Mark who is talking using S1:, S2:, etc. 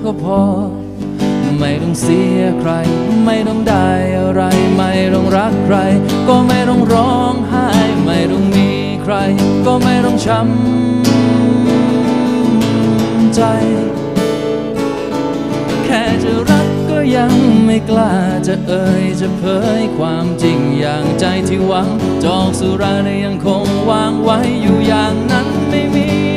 S1: ก็พอไม่ต้องเสียใครไม่ต้องได้อะไรไม่ต้องรักใครก็ไม่ต้องร้องไห้ไม่ต้องมีใครก็ไม่ต้องช้ำใจแค่จะรักก็ยังไม่กล้าจะเอ่ยจะเผยความจริงอย่างใจที่หวังจอกสุราได้ยังคงวางไว้อยู่อย่างนั้นไม่มี